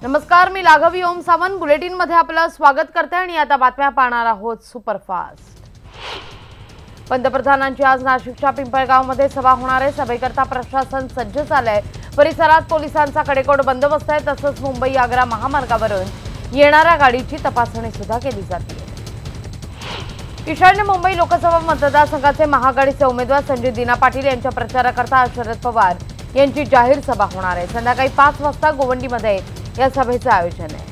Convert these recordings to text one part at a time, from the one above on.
नमस्कार, मी लाघवी ओम सावंत बुलेटिन मध्ये आपलं स्वागत करते आणि आता बातम्या पाहणार आहोत सुपरफास्ट। पंतप्रधानांची आज नाशिकच्या पिंपळगावमध्ये सभा होणार आहे। सभेकरता प्रशासन सज्ज झालंय। परिसरात पोलिसांचा कडेकोट बंदोबस्त आहे। तसंच मुंबई आग्रा महामार्गावरून येणाऱ्या गाडीची तपासणी सुद्धा केली जाते। ईशान्य मुंबई लोकसभा मतदारसंघाचे महाआघाडीचे उमेदवार संजय दिना पाटील यांच्या प्रचाराकरता शरद पवार यांची जाहीर सभा होणार आहे। संध्याकाळी 5 वाजता गोवंडीमध्ये या सभेचं आयोजन आहे।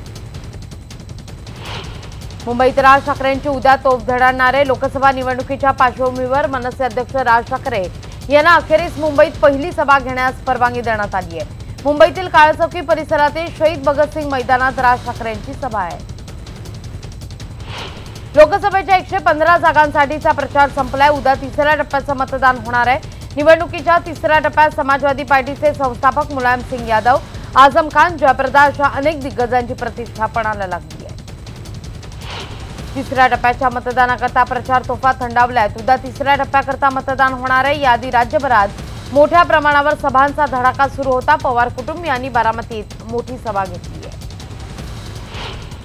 मुंबईत राज ठाकरेंची उद्या तोफ धडणार आहे। लोकसभा निवडणुकीच्या पार्श्वभूमीवर मनसे अध्यक्ष राज ठाकरे यांना अखेरीस मुंबईत पहिली सभा घेण्यास परवानगी देण्यात आली आहे। मुंबईतील काळचौकी परिसरातील शहीद भगतसिंग मैदानात राज ठाकरेंची सभा आहे। लोकसभेच्या 115 जागांसाठीचा प्रचार संपलाय। उद्या तिसऱ्या टप्प्याचं मतदान होणार आहे। निवडणुकीच्या तिसऱ्या टप्प्यात समाजवादी पार्टीचे संस्थापक मुलायम सिंग यादव, आझम खान, जयप्रदा अशा अनेक दिग्गजांची प्रतिष्ठा पणाला लागली आहे। तिसऱ्या टप्प्याच्या मतदानाकरता प्रचार तोफा थंडावल्यात। उद्या तिसऱ्या टप्प्याकरता मतदान होणार आहे। याआधी राज्यभरात मोठ्या प्रमाणावर सभांचा धडाका सुरू होता। पवार कुटुंबियांनी बारामतीत मोठी सभा घेतली आहे।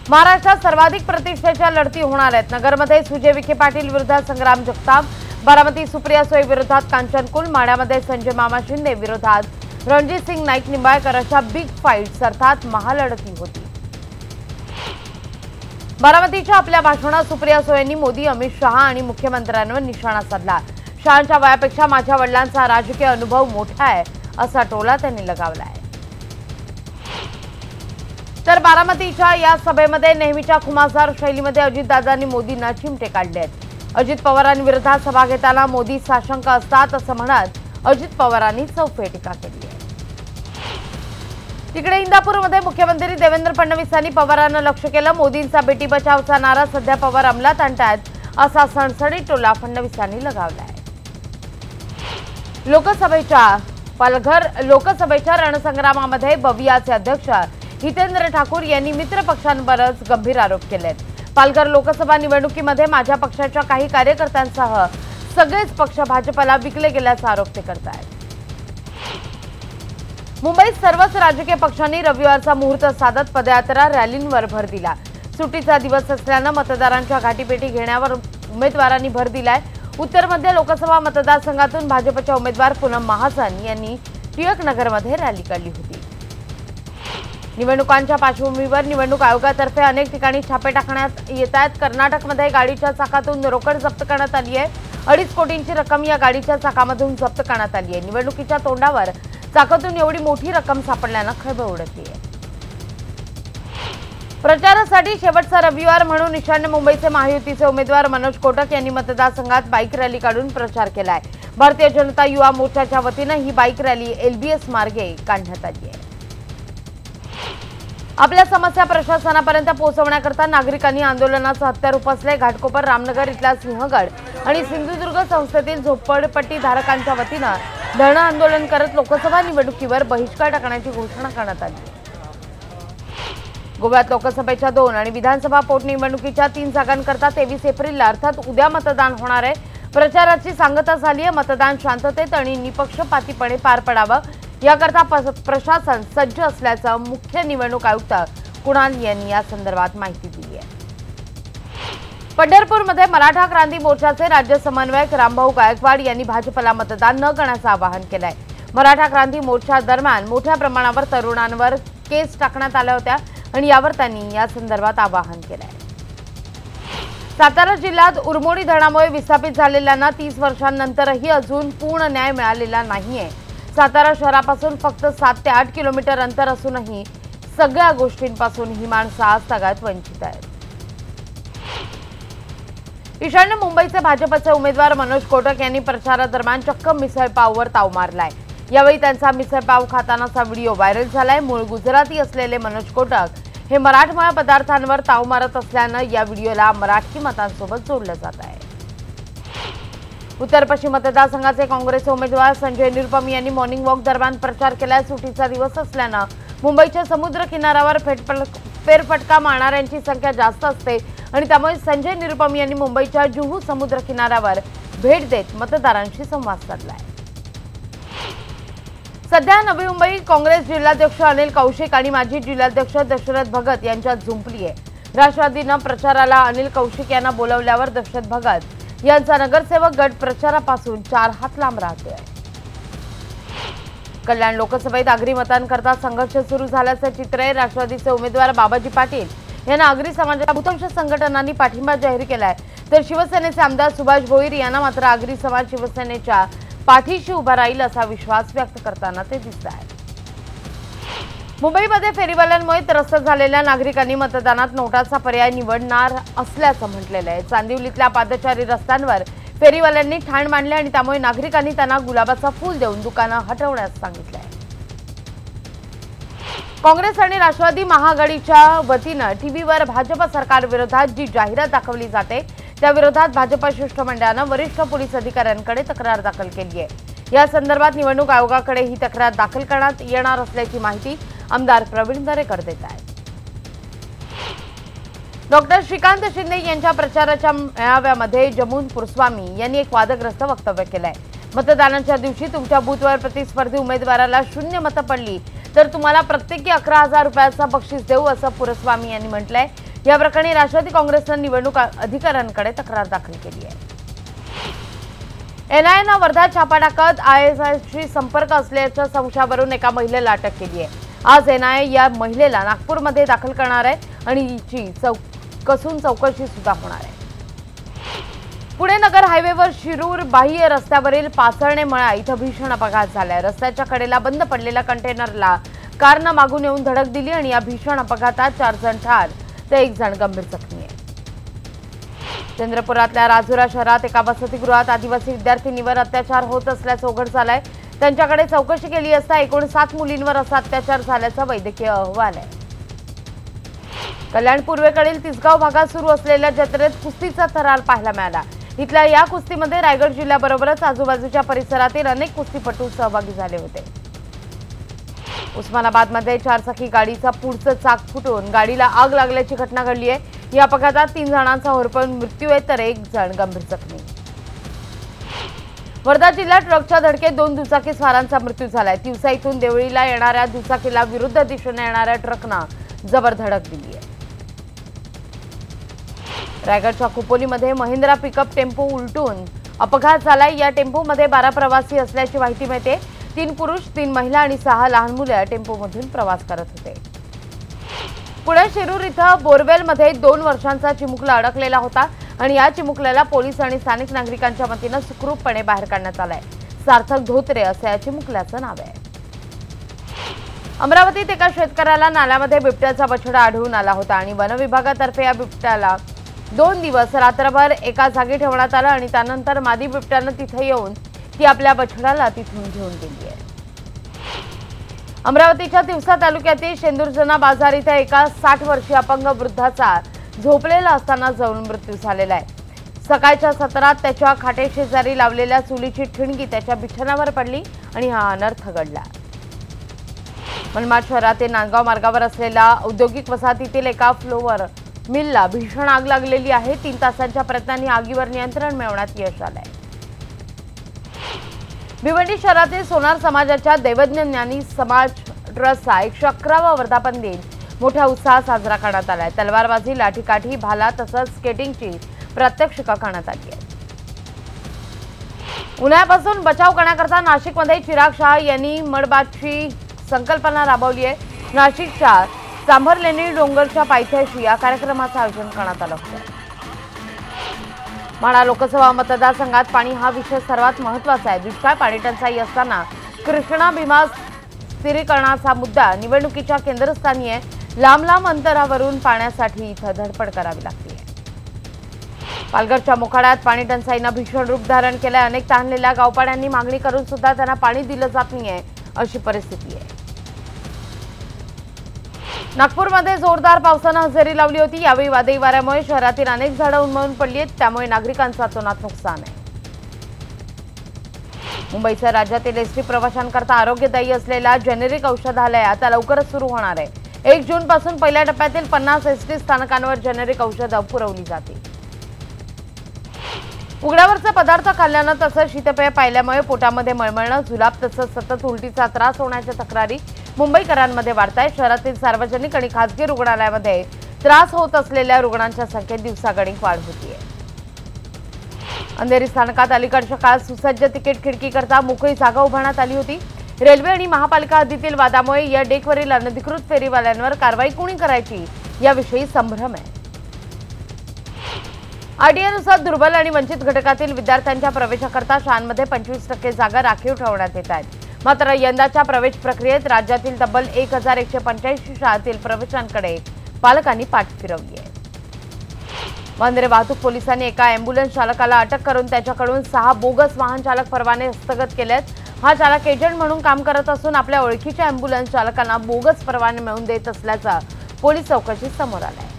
महाराष्ट्रात सर्वाधिक प्रतिष्ठेच्या लढती होणार आहेत। नगरमध्ये सुजय विखे पाटील विरोधात संग्राम जगताप, बारामती सुप्रिया सुळे विरोधात कांचन कुल, माढ्यामध्ये संजय मामा शिंदे विरोधात रणजित सिंग नाईक निंबाळकर अशा बिग फाईट्स अर्थात महालढती होती। बारामतीच्या आपल्या भाषणात सुप्रिया सुळेंनी मोदी, अमित शहा आणि मुख्यमंत्र्यांवर निशाणा साधला। शहांच्या वयापेक्षा माझ्या वडिलांचा राजकीय अनुभव मोठा आहे असा टोला त्यांनी लगावला आहे। तर बारामतीच्या या सभेमध्ये नेहमीच्या खुमासदार शैलीमध्ये अजितदादांनी मोदींना चिमटे काढले आहेत। अजित पवारांविरोधात सभा घेताना मोदी साशंक असतात असं म्हणत अजित पवारांनी चौफेर टीका केली आहे। तिकडे इंदापूरमध्ये मुख्यमंत्री देवेंद्र फडणवीसांनी पवारांना लक्ष केलं। मोदींचा बेटी बचावचा नारा सध्या पवार अंमलात आणतायत असा सणसणीत टोला फडणवीसांनी लगावला आहे। पालघर लोकसभेच्या रणसंग्रामामध्ये बवियाचे अध्यक्ष हितेंद्र ठाकूर यांनी मित्र पक्षांवरच गंभीर आरोप केलेत। पालघर लोकसभा निवडणुकीमध्ये माझ्या पक्षाच्या काही कार्यकर्त्यांसह सगळेच पक्ष भाजपला विकले गेल्याचा आरोप ते करतायत। मुंबईत सर्वच राजकीय पक्षांनी रविवारचा मुहूर्त साधत पदयात्रा, रॅलींवर भर दिला। सुट्टीचा दिवस असल्यानं मतदारांच्या गाठीपेटी घेण्यावर उमेदवारांनी भर दिलाय। उत्तर मध्य लोकसभा मतदारसंघातून भाजपच्या उमेदवार पूनम महाजन यांनी टिळकनगरमध्ये रॅली काढली होती। निवडणुकांच्या पार्श्वभूमीवर निवडणूक आयोगातर्फे अनेक ठिकाणी छापे टाकण्यात येत आहेत। कर्नाटकमध्ये गाडीच्या चाकातून रोकड जप्त करण्यात आली आहे। 2.5 कोटींची रक्कम या गाडीच्या चाकामधून जप्त करण्यात आली आहे। निवडणुकीच्या तोंडावर चाकातून एवढी मोठी रक्कम सापडल्यानं खळबळ उडली आहे। प्रचारासाठी शेवटचा रविवार म्हणून ईशान्य मुंबईचे महायुतीचे उमेदवार मनोज कोटक यांनी मतदारसंघात बाईक रॅली काढून प्रचार केलाय। भारतीय जनता युवा मोर्चाच्या वतीनं ही बाईक रॅली एलबीएस मार्गे काढण्यात आली आहे। आपल्या समस्या प्रशासनापर्यंत पोहोचवण्याकरता नागरिकांनी आंदोलनाचं हत्यार उपसले। घाटकोपर, रामनगर इथला सिंहगड आणि सिंधुदुर्ग संस्थेतील झोपडपट्टी धारकांच्या वतीनं धरणं आंदोलन करत लोकसभा निवडणुकीवर बहिष्कार टाकण्याची घोषणा करण्यात आली। गोव्यात लोकसभेच्या 2 आणि विधानसभा पोटनिवडणुकीच्या 3 जागांकरता 23 एप्रिलला अर्थात उद्या मतदान होणार आहे। प्रचाराची सांगता झाली आहे। मतदान शांततेत आणि निपक्षपातीपणे पार पडावं याकरता प्रशासन सज्ज असल्याचं मुख्य निवडणूक आयुक्त कुणाल यांनी या संदर्भात माहिती दिली आहे। पंढरपूरमध्ये मराठा क्रांती मोर्चाचे राज्य समन्वयक रामभाऊ गायकवाड यांनी भाजपला मतदान न करण्याचं आवाहन केलंय। मराठा क्रांती मोर्चा दरम्यान मोठ्या प्रमाणावर तरुणांवर केस टाकण्यात आल्या होत्या आणि यावर त्यांनी या संदर्भात आवाहन केलंय। सातारा जिल्ह्यात उरमोडी धरणामुळे विस्थापित झालेल्यांना 30 वर्षांनंतरही अजून पूर्ण न्याय मिळालेला नाहीये। सातारा शहरापासून फक्त 7 ते 8 किलोमीटर अंतर असूनही सगळ्या गोष्टींपासून ही माणसं आज तागायत वंचित आहेत। ईशान्य मुंबईचे भाजपचे उमेदवार मनोज कोटक यांनी प्रचारादरम्यान चक्क मिसळपाववर ताव मारलाय। यावेळी त्यांचा मिसळपाव खातानाचा व्हिडिओ व्हायरल झालाय। मूळ गुजराती असलेले मनोज कोटक हे मराठमोळ्या पदार्थांवर ताव मारत असल्यानं या व्हिडिओला मराठी मतांसोबत जोडलं जात आहे। उत्तर पश्चिम मतदारसंघाचे काँग्रेसचे उमेदवार संजय निरुपम यांनी मॉर्निंग वॉक दरम्यान प्रचार केलाय। सुट्टीचा दिवस असल्यानं मुंबईच्या समुद्र किनाऱ्यावर फेरफटका मारणाऱ्यांची संख्या जास्त असते आणि त्यामुळे संजय निरुपम यांनी मुंबईच्या जुहू समुद्र किनाऱ्यावर भेट देत मतदारांशी संवाद साधलाय। सध्या नवी मुंबई काँग्रेस जिल्हाध्यक्ष अनिल कौशिक आणि माजी जिल्हाध्यक्ष दशरथ भगत यांच्यात झुंपली आहे। राष्ट्रवादीनं प्रचाराला अनिल कौशिक यांना बोलावल्यावर दशरथ भगत यांचा नगरसेवक गट प्रचारापासून 4 हात लांब राहतोय। कल्याण लोकसभेत आगरी मतांकरता संघर्ष सुरू झाल्याचं चित्र आहे। राष्ट्रवादीचे उमेदवार बाबाजी पाटील यांना आगरी समाजाच्या बहुतांश संघटनांनी पाठिंबा जाहीर केलाय, तर शिवसेनेचे आमदार सुभाष भोईर यांना मात्र आगरी समाज शिवसेनेच्या पाठीशी उभा राहील असा विश्वास व्यक्त करताना ते दिसत आहे। मुंबईमध्ये फेरीवाल्यांमुळे त्रस्त झालेल्या नागरिकांनी मतदानात नोटाचा पर्याय निवडणार असल्याचं म्हटलेलं आहे। चांदिवलीतल्या पादचारी रस्त्यांवर फेरीवाल्यांनी ठाण मांडले आणि त्यामुळे नागरिकांनी त्यांना गुलाबाचा फूल देऊन दुकानं हटवण्यास सांगितलंय। काँग्रेस आणि राष्ट्रवादी महाआघाडीच्या वतीनं टीव्हीवर भाजप सरकार विरोधात जी जाहिरात दाखवली जाते त्या विरोधात भाजप शिष्टमंडळानं वरिष्ठ पोलीस अधिकाऱ्यांकडे तक्रार दाखल केली आहे। या संदर्भात निवडणूक आयोगाकडे ही तक्रार दाखल करण्यात येणार असल्याची माहिती आमदार प्रवीण दरेकर देत आहेत। डॉक्टर श्रीकांत शिंदे यांच्या प्रचाराच्या मेळाव्यामध्ये जमून पुरस्वामी यांनी एक वादग्रस्त वक्तव्य केलंय। मतदानाच्या दिवशी तुमच्या बूथवर प्रतिस्पर्धी उमेदवाराला 0 मतं पडली तर तुम्हाला प्रत्येकी 11,000 रुपयाचं बक्षीस देऊ असं पुरस्वामी यांनी म्हटलंय। या प्रकरणी राष्ट्रवादी काँग्रेसनं निवडणूक अधिकाऱ्यांकडे तक्रार दाखल केली आहे। एनआयएनं वर्धा छापा टाकत आयएसआयशी संपर्क असल्याच्या संशयावरून एका महिलेला अटक केली आहे। आज एनआयए या महिलेला नागपूरमध्ये दाखल करणार आहे आणि हिची कसून चौकशी सुद्धा होणार आहे। पुणे नगर हायवेवर शिरूर बाह्य रस्त्यावरील पाचळणे मळा इथं भीषण अपघात झालाय। रस्त्याच्या कडेला बंद पडलेल्या कंटेनरला कारनं मागून येऊन धडक दिली आणि या भीषण अपघातात 4 जण ठार तर 1 जण गंभीर जखमी आहे। चंद्रपुरातल्या राजुरा शहरात एका वसतिगृहात आदिवासी विद्यार्थिनीवर अत्याचार होत असल्याचं उघड झालंय। त्यांच्याकडे चौकशी केली असता एकूण 7 मुलींवर असा अत्याचार झाल्याचा वैद्यकीय अहवाल आहे। कल्याण पूर्वेकडील तिसगाव भागात सुरू असलेल्या जत्रेत कुस्तीचा थरार पाहायला मिळाला। इथल्या या कुस्तीमध्ये रायगड जिल्ह्याबरोबरच आजूबाजूच्या परिसरातील अनेक कुस्तीपटू सहभागी झाले होते। उस्मानाबादमध्ये 4 चाकी गाडीचा पुढचं चाक फुटून गाडीला आग लागल्याची घटना घडली आहे। या अपघातात 3 जणांचा होरपळून मृत्यू आहे तर 1 जण गंभीर जखमी। वर्धा जिल्ह्यात ट्रकच्या धडकेत 2 दुचाकी स्वारांचा मृत्यू झालाय। तिवसा इथून देवळीला येणाऱ्या दुचाकीला विरुद्ध दिशेने येणाऱ्या ट्रकनं जबर धडक दिली आहे। रायगडच्या खोपोलीमध्ये महिंद्रा पिकअप टेम्पो उलटून अपघात झालाय। या टेम्पोमध्ये 12 प्रवासी असल्याची माहिती मिळते। 3 पुरुष 3 महिला आणि 6 लहान मुले टेम्पोमधून प्रवास करत होते। पुणे शिरूर इथं बोरवेलमध्ये 2 वर्षांचा चिमुकला अडकलेला होता आणि या चिमुकल्याला पोलीस आणि स्थानिक नागरिकांच्या वतीनं सुखरूपपणे बाहेर काढण्यात आलंय। सार्थक धोत्रे असं या चिमुकल्याचं नाव आहे। अमरावतीत एका शेतकऱ्याला नाल्यामध्ये बिबट्याचा बछडा आढळून आला होता आणि वन विभागातर्फे या बिबट्याला 2 दिवस रात्रभर एका जागी ठेवण्यात आलं आणि त्यानंतर मादी बिबट्यानं तिथे येऊन ती आपल्या बछड्याला तिथून घेऊन गेली आहे। अमरावतीच्या तिवसा तालुक्यातील शेंदुरजना बाजार इथे एका 60 वर्षीय अपंग वृद्धाचा झोपलेला असताना जळून मृत्यू झालेला आहे। सकाळच्या सत्रात त्याच्या खाटेशेजारी लावलेल्या चुलीची ठिणगी त्याच्या बिछाण्यावर पडली आणि हा अनर्थ घडला। मनमाड शहरातील नांदगाव मार्गावर असलेल्या औद्योगिक वसाहतीतील एका फ्लोअर मिलला भीषण आग लागलेली आहे। 3 तासांच्या प्रयत्नांनी आगीवर नियंत्रण मिळवण्यात यश आलंय। भिवंडी शहरातील सोनार समाजाच्या दैवज्ञ ज्ञानी समाज ट्रस्टचा 111वा वर्धापन दिन मोठ्या उत्साहात साजरा करण्यात आलाय। तलवारबाजी, लाठीकाठी, भाला तसंच स्केटिंगची प्रात्यक्षिकं करण्यात आली आहेत। उन्हाळ्यापासून बचाव करण्याकरता नाशिकमध्ये चिराग शाह यांनी मडबाची संकल्पना राबवली आहे। नाशिकच्या चांभरलेणी डोंगरच्या पायथ्याशी या कार्यक्रमाचं आयोजन करण्यात आलं होतं। माढा लोकसभा मतदारसंघात पाणी हा विषय सर्वात महत्त्वाचा आहे। दुष्काळ, पाणी टंचाई असताना कृष्णा भीमा स्थिरीकरणाचा मुद्दा निवडणुकीच्या केंद्रस्थानी आहे। लांब लांब अंतरावरून पाण्यासाठी इथं धडपड करावी लागते। पालघरच्या मोखाड्यात पाणी टंचाईनं भीषण रूप धारण केलंय। अनेक तहानलेल्या गावपाड्यांनी मागणी करून सुद्धा त्यांना पाणी दिलं जात नाहीये अशी परिस्थिती आहे। नागपूरमध्ये जोरदार पावसानं हजेरी लावली होती। यावेळी वादळी वाऱ्यामुळे शहरातील अनेक झाडं उन्मळून पडली आहेत, त्यामुळे नागरिकांचं अतोनात नुकसान आहे। मुंबईच्या राज्यातील एसटी प्रवाशांकरता आरोग्यदायी असलेला जेनेरिक औषधालय आता लवकरच सुरू होणार आहे। 1 जून पासून पहिल्या टप्प्यातील 50 एसटी स्थानकांवर जेनेरिक औषधं पुरवली जातील। उघड्यावरचा पदार्थ खाल्ल्यानं तसंच शीतपेय पाहिल्यामुळे पोटामध्ये मळमळणं, जुलाब तसंच सतत उलटीचा त्रास होण्याच्या तक्रारी मुंबईकरांमध्ये वाढतायत। शहरातील सार्वजनिक आणि खासगी रुग्णालयामध्ये त्रास होत असलेल्या रुग्णांच्या संख्येत दिवसागणिक वाढ होतीये। अंधेरी स्थानकात अलीकडच्या काळात सुसज्ज तिकीट खिडकीकरता मोकळी जागा उभारण्यात आली होती। रेल्वे आणि महापालिका हद्दीतील वादामुळे या डेकवरील अनधिकृत फेरीवाल्यांवर कारवाई कोणी करायची याविषयी संभ्रम आहे। आरटीआयनुसार दुर्बल आणि वंचित घटकातील विद्यार्थ्यांच्या प्रवेशाकरता शाळांमध्ये 25% जागा राखीव ठेवण्यात येत आहेत। मात्र यंदाच्या प्रवेश प्रक्रियेत राज्यातील तब्बल 1185 शाळांतील प्रवेशांकडे पालकांनी पाठ फिरवली आहे। वंदरे वाहतूक पोलिसांनी एका अॅम्ब्युलन्स चालकाला अटक करून त्याच्याकडून 6 बोगस वाहन चालक परवाने हस्तगत केलेत। हा चालक एजंट म्हणून काम करत असून आपल्या ओळखीच्या अॅम्ब्युलन्स चालकांना बोगस परवाने मिळवून देत असल्याचा पोलीस चौकशीत समोर आलाय।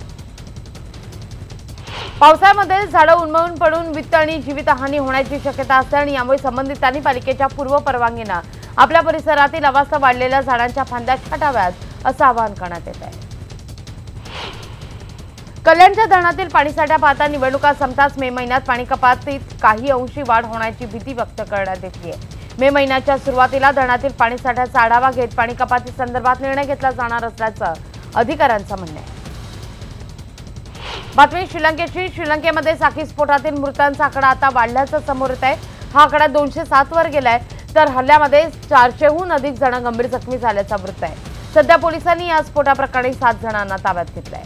पावसाळ्यामध्ये झाडं उन्मळून पडून वित्त आणि जीवितहानी होण्याची शक्यता असते आणि यामुळे संबंधितांनी पालिकेच्या पूर्व परवानगीनं आपल्या परिसरातील अवास्तव वाढलेल्या झाडांच्या फांद्या छाटाव्यात असं आवाहन करण्यात येत आहे। कल्याणच्या धरणातील पाणीसाठा पाहता निवडणुका संपताच मे महिन्यात पाणी कपातीत काही अंशी वाढ होण्याची भीती व्यक्त करण्यात येते आहे। मे महिन्याच्या सुरुवातीला धरणातील पाणीसाठ्याचा आढावा घेत पाणी कपाती संदर्भात निर्णय घेतला जाणार असल्याचं अधिकाऱ्यांचं म्हणणं आहे। बातमी श्रीलंकेची। श्रीलंकेमध्ये साखळी स्फोटातील मृतांचा आकडा आता वाढल्याचं समोर येत आहे। हा आकडा 207 वर गेलाय, तर हल्ल्यामध्ये 400हून अधिक जण गंभीर जखमी झाल्याचं वृत्त आहे। सध्या पोलिसांनी या स्फोटाप्रकरणी 7 जणांना ताब्यात घेतलंय।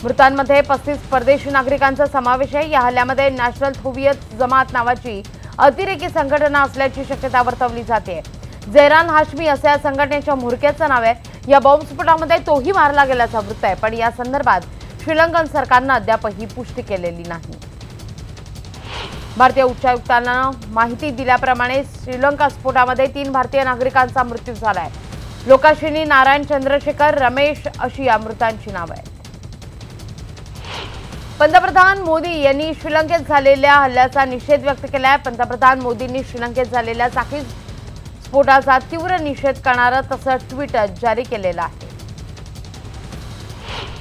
मृतांमध्ये 35 परदेशी नागरिकांचा समावेश आहे। या हल्ल्यामध्ये नॅशनल हुरियत जमात नावाची अतिरेकी संघटना असल्याची शक्यता वर्तवली जाते। जैरान हाशमी असं या संघटनेच्या म्होरक्याचं नाव आहे। या बॉम्बस्फोटामध्ये तोही मारला गेल्याचं वृत्त आहे, पण या संदर्भात श्रीलंकन सरकारनं अद्यापही पुष्टी केलेली नाही। भारतीय उच्चायुक्तांना माहिती दिल्याप्रमाणे श्रीलंका स्फोटामध्ये 3 भारतीय नागरिकांचा मृत्यू झालाय। लोकाशिनी, नारायण चंद्रशेखर, रमेश अशी या मृतांची नावं आहेत। पंतप्रधान मोदी यांनी श्रीलंकेत झालेल्या हल्ल्याचा निषेध व्यक्त केलाय। पंतप्रधान मोदींनी श्रीलंकेत झालेल्या साखळी स्फोटाचा तीव्र निषेध करणारं तसंच ट्विट जारी केलेलं आहे।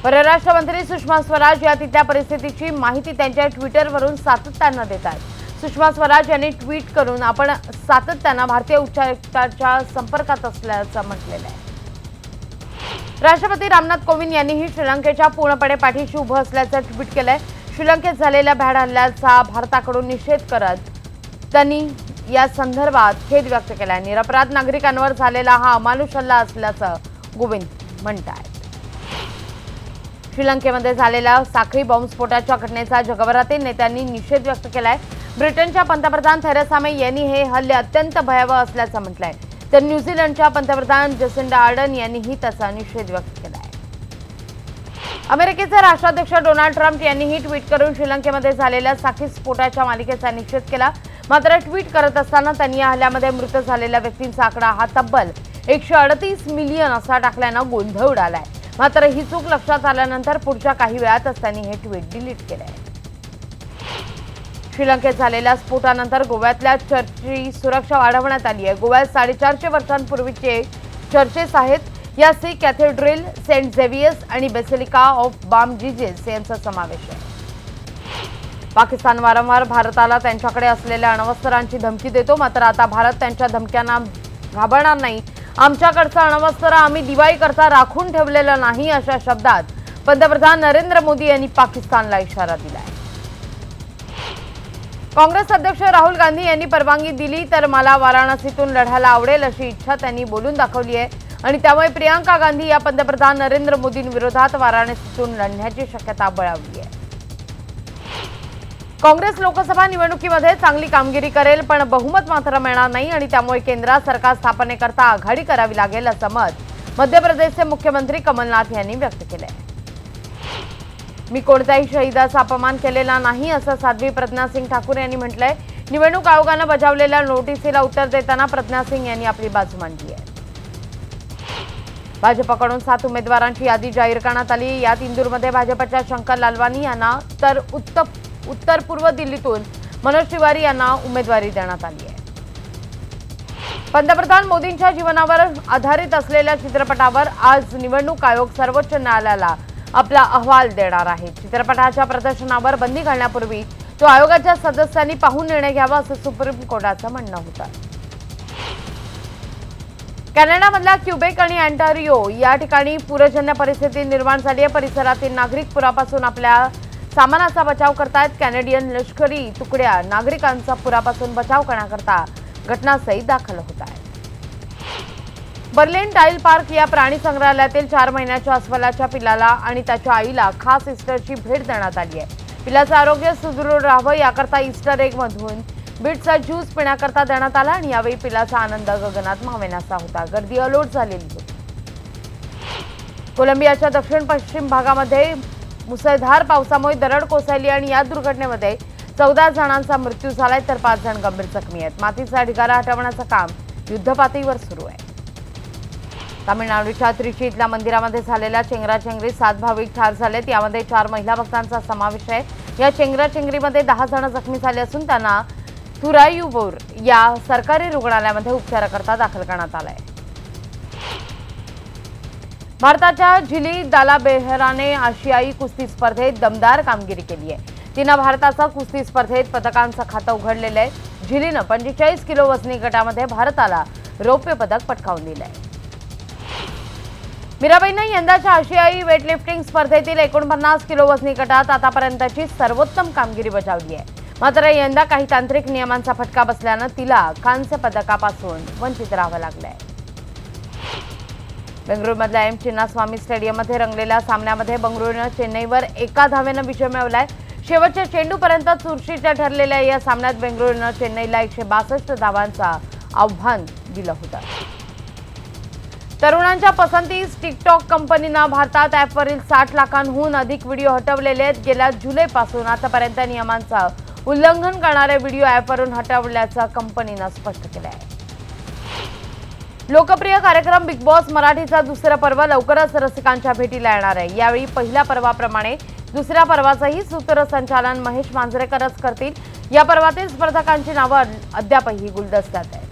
परराष्ट्र मंत्री सुषमा स्वराज या तिथल्या परिस्थितीची माहिती त्यांच्या ट्विटरवरून सातत्यानं देतात। सुषमा स्वराज यांनी ट्विट करून आपण सातत्यानं भारतीय उच्चायुक्तांच्या संपर्कात असल्याचं म्हटलेलं आहे। राष्ट्रपती रामनाथ कोविंद यांनीही श्रीलंकेच्या पूर्णपणे पाठीशी उभं असल्याचं ट्विट केलंय। श्रीलंकेत झालेल्या भ्याड हल्ल्याचा भारताकडून निषेध करत त्यांनी या संदर्भात खेद व्यक्त केलाय। निरपराध नागरिकांवर झालेला हा अमानुष हल्ला असल्याचं कोविंद म्हणतात। श्रीलंकेमध्ये झालेल्या साखळी बॉम्बस्फोटाच्या घटनेचा जगभरातील नेत्यांनी निषेध व्यक्त केलाय। ब्रिटनच्या पंतप्रधान थेरेसा मे यांनी हे हल्ले अत्यंत भयावह असल्याचं म्हटलंय, तर न्यूझीलंडच्या पंतप्रधान जसिंडा आर्डर्न यांनीही त्याचा निषेध व्यक्त केलाय। अमेरिकेचे राष्ट्राध्यक्ष डोनाल्ड ट्रम्प यांनीही ट्विट करून श्रीलंकेमध्ये झालेल्या साखळी स्फोटाच्या मालिकेचा निषेध केला। मात्र ट्विट करत असताना त्यांनी या हल्ल्यामध्ये मृत झालेल्या व्यक्तींचा आकडा हा तब्बल 138 मिलियन असा टाकल्यानं गोंधळ उडालाय। मात्र ही चूक लक्षात आल्यानंतर पुढच्या काही वेळातच त्यांनी हे ट्विट डिलीट केलंय। श्रीलंकेत झालेल्या स्फोटानंतर गोव्यातल्या चर्चची सुरक्षा वाढवण्यात आली आहे। गोव्यात 450 वर्षांपूर्वीचे चर्चेस आहेत। या सी कॅथेड्रल, सेंट झेवियर्स आणि बेसिलिका ऑफ बॉम जीजस यांचा समावेश आहे। पाकिस्तान वारंवार भारताला त्यांच्याकडे असलेल्या अण्वस्त्रांची धमकी देतो, मात्र आता भारत त्यांच्या धमक्यांना घाबरणार नाही। आमच्याकडचं अण्वस्त्र आम्ही दिवाळी करता राखून ठेवलेलं नाही, अशा शब्दात पंतप्रधान नरेंद्र मोदी यांनी पाकिस्तानला इशारा दिलाय। काँग्रेस अध्यक्ष राहुल गांधी यांनी परवानगी दिली तर मला वाराणसीतून लढायला आवडेल अशी इच्छा त्यांनी बोलून दाखवली आहे आणि त्यामुळे प्रियांका गांधी या पंतप्रधान नरेंद्र मोदींविरोधात वाराणसीतून लढण्याची शक्यता बळावली आहे। काँग्रेस लोकसभा निवडणुकीमध्ये चांगली कामगिरी करेल, पण बहुमत मात्र मिळणार नाही आणि त्यामुळे केंद्रात सरकार स्थापनेकरता आघाडी करावी लागेल असं मत मध्य प्रदेशचे मुख्यमंत्री कमलनाथ यांनी व्यक्त केले आहे। मी कोणत्याही शहीदाचा अपमान केलेला नाही असं साध्वी प्रज्ञा सिंग ठाकूर यांनी म्हटलंय। निवडणूक आयोगानं बजावलेल्या नोटीसीला उत्तर देताना प्रज्ञा सिंग यांनी आपली बाजू मांडली आहे। भाजपकडून 7 उमेदवारांची यादी जाहीर करण्यात आली। यात इंदूरमध्ये भाजपच्या शंकर लालवानी यांना तर उत्तर पूर्व दिल्लीतून मनोज तिवारी यांना उमेदवारी देण्यात आली आहे। पंतप्रधान मोदींच्या जीवनावर आधारित असलेल्या चित्रपटावर आज निवडणूक आयोग सर्वोच्च न्यायालयाला आपला अहवाल देणार आहे। चित्रपटाच्या प्रदर्शनावर बंदी घालण्यापूर्वी तो आयोगाच्या सदस्यांनी पाहून निर्णय घ्यावा असं सुप्रीम कोर्टाचं म्हणणं होतं। कॅनडामधल्या क्युबेक आणि ऑन्टारियो या ठिकाणी पूरजन्य परिस्थिती निर्माण झाली आहे। परिसरातील नागरिक पुरापासून आपल्या सामानाचा बचाव करतायत। कॅनेडियन लष्करी तुकड्या नागरिकांचा पुरापासून बचाव करण्याकरता घटनास्थळी दाखल होत आहेत। बर्लिन टाईल पार्क या प्राणी संग्रहालयातील 4 महिन्याच्या अस्वलाच्या पिल्लाला आणि त्याच्या आईला खास ईस्टरची भेट देण्यात आली आहे। पिल्लाचं आरोग्य सुदृढ राहावं याकरता ईस्टर एग मधून बीटचा ज्यूस पिण्याकरता देण्यात आला आणि यावेळी पिल्लाचा आनंद गगनात मावेनासा होता। गर्दी अलोट झालेली होती। कोलंबियाच्या दक्षिण पश्चिम भागामध्ये मुसळधार पावसामुळे दरड कोसळली आणि या दुर्घटनेमध्ये 14 जणांचा मृत्यू झालाय तर 5 जण गंभीर जखमी आहेत। मातीचा ढिगारा हटवण्याचं काम युद्धपातळीवर सुरू आहे। तामिळनाडूच्या त्रिची इथल्या मंदिरामध्ये झालेल्या चेंगराचेंगरीत 7 भाविक ठार झालेत। यामध्ये 4 महिला भक्तांचा समावेश आहे। या चेंगराचेंगरीमध्ये 10 जण जखमी झाले असून त्यांना थुरायुबोर या सरकारी रुग्णालयामध्ये उपचाराकरता दाखल करण्यात आलंय। भारताच्या झिली दालाबेहराने आशियाई कुस्ती स्पर्धेत दमदार कामगिरी केली आहे। तिनं भारताचा कुस्ती स्पर्धेत पदकांचं खातं उघडलेलं आहे। झिलीनं 45 किलो वजनी गटामध्ये भारताला रौप्य पदक पटकावून दिलंय। मीराबाईंनी यंदाच्या आशियाई वेटलिफ्टिंग स्पर्धेतील 49 किलो वजनी गटात आतापर्यंतची सर्वोत्तम कामगिरी बजावली आहे। मात्र यंदा काही तांत्रिक नियमांचा फटका बसल्यानं तिला कांस्य पदकापासून वंचित राहावं लागलंय। बेंगळुरूमधल्या एम चिन्नास्वामी स्टेडियममध्ये रंगलेल्या सामन्यामध्ये बेंगळुरूनं चेन्नईवर 1 धावेनं विजय मिळवलाय। शेवटच्या चेंडूपर्यंत चुरशीच्या ठरलेल्या या सामन्यात बेंगळुरूनं चेन्नईला 162 धावांचं आव्हान दिलं होतं। तरुणांच्या पसंतीस टिकटॉक कंपनीनं भारतात ॲपवरील 60 लाखांहून अधिक व्हिडिओ हटवलेले आहेत। गेल्या जुलैपासून आतापर्यंत नियमांचं उल्लंघन करणारे व्हिडिओ ॲपवरून हटवल्याचं कंपनीनं स्पष्ट केलं आहे। लोकप्रिय कार्यक्रम बिग बॉस मराठीचा दुसरा पर्व लवकरच रसिकांच्या भेटीला येणार आहे। यावेळी पहिल्या पर्वाप्रमाणे दुसऱ्या पर्वाचंही सूत्रसंचालन महेश मांजरेकरच करतील। या पर्वातील स्पर्धकांची नावं अद्यापही गुलदस्त्यात आहेत।